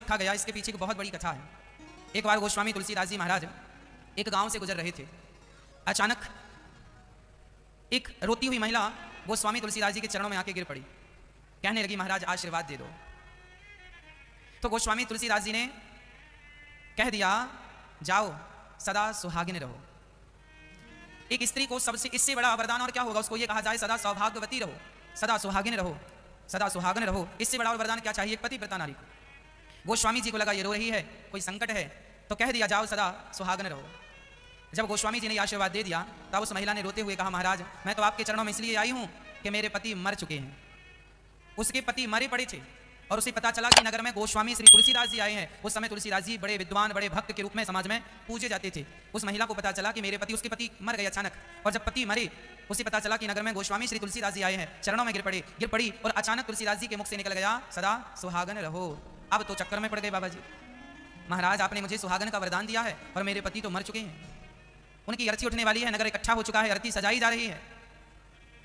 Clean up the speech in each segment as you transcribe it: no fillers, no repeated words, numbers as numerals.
लिखा गया, इसके पीछे की बहुत बड़ी कथा है। एक बार गोस्वामी तुलसीदास जी महाराज एक गांव से गुजर रहे थे। अचानक एक रोती हुई महिला गोस्वामी तुलसीदास जी के चरणों में आके गिर पड़ी, कहने लगी महाराज आशीर्वाद दे दो। तो गोस्वामी तुलसीदास जी ने कह दिया जाओ सदा सुहागिन रहो। एक स्त्री को सबसे इससे बड़ा वरदान और क्या होगा, उसको ये कहा जाए सदा सौभाग्यवती रहो, सदा सुहागिन रहो, सदा सुहागिन रहो। इससे बड़ा वरदान क्या चाहिए पतिव्रता नारी को। गोस्वामी जी को लगा ये रो रही है, कोई संकट है, तो कह दिया जाओ सदा सुहागिन रहो। जब गोस्वामी जी ने आशीर्वाद दे दिया तब उस महिला ने रोते हुए कहा महाराज मैं तो आपके चरणों में इसलिए आई हूं कि मेरे पति मर चुके हैं। उसके पति मरे पड़े थे और उसे पता चला कि नगर में गोस्वामी श्री तुलसीदास जी आए हैं। उस समय तुलसीदास जी बड़े विद्वान बड़े भक्त के रूप में समाज में पूजे जाते थे। उस महिला को पता चला कि मेरे पति, उसके पति मर गए अचानक, और जब पति मरे उसे पता चला कि नगर में गोस्वामी श्री तुलसीदास जी आए हैं, चरणों में गिर पड़ी और अचानक तुलसीदास जी के मुख से निकल गया सदा सुहागन रहो। अब तो चक्कर में पड़ गए बाबा जी, महाराज आपने मुझे सुहागन का वरदान दिया है और मेरे पति तो मर चुके हैं, उनकी अर्थी उठने वाली है, नगर इकट्ठा हो चुका है, अर्थी सजाई जा रही है।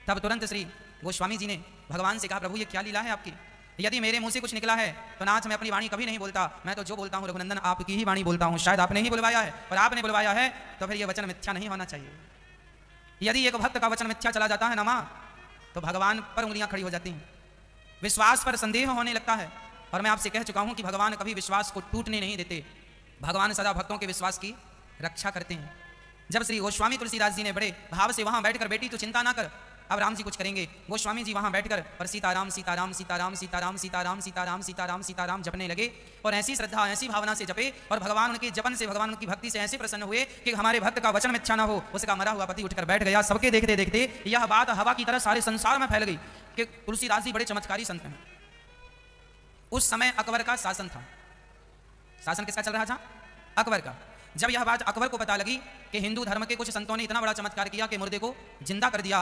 तब तुरंत श्री गोस्वामी जी ने भगवान से कहा प्रभु ये क्या लीला है आपकी, यदि मेरे मुंह से कुछ निकला है तो नाथ मैं अपनी वाणी कभी नहीं बोलता, मैं तो जो बोलता हूँ रघुनंदन आपकी ही वाणी बोलता हूँ। शायद आपने ही बुलवाया है और आपने बुलवाया है तो फिर ये वचन मिथ्या नहीं होना चाहिए। यदि एक भक्त का वचन मिथ्या चला जाता है ना माँ तो भगवान पर उंगलियां खड़ी हो जाती हैं, विश्वास पर संदेह होने लगता है। और मैं आपसे कह चुका हूं कि भगवान कभी विश्वास को टूटने नहीं देते, भगवान सदा भक्तों के विश्वास की रक्षा करते हैं। जब श्री गोस्वामी तुलसीदास जी ने बड़े भाव से वहां बैठकर बेटी तो चिंता ना कर अब राम जी कुछ करेंगे, गोस्वामी जी वहां बैठकर पर सीताराम सीताराम सीताराम सीताराम सीताराम सीताराम सीताराम सीताराम जपने लगे और ऐसी श्रद्धा ऐसी भावना से जपे और भगवान उनके जपन से भगवान उनकी भक्ति से ऐसे प्रसन्न हुए कि हमारे भक्त का वचन मिथ्या ना हो। उसका मरा हुआ पति उठकर बैठ गया। सबके देखते देखते यह बात हवा की तरह सारे संसार में फैल गई कि तुलसीदास जी बड़े चमत्कारी संत हैं। उस समय अकबर का शासन था। शासन किसका चल रहा था? अकबर का। जब यह बात अकबर को पता लगी कि हिंदू धर्म के कुछ संतों ने इतना बड़ा चमत्कार किया कि मुर्दे को जिंदा कर दिया,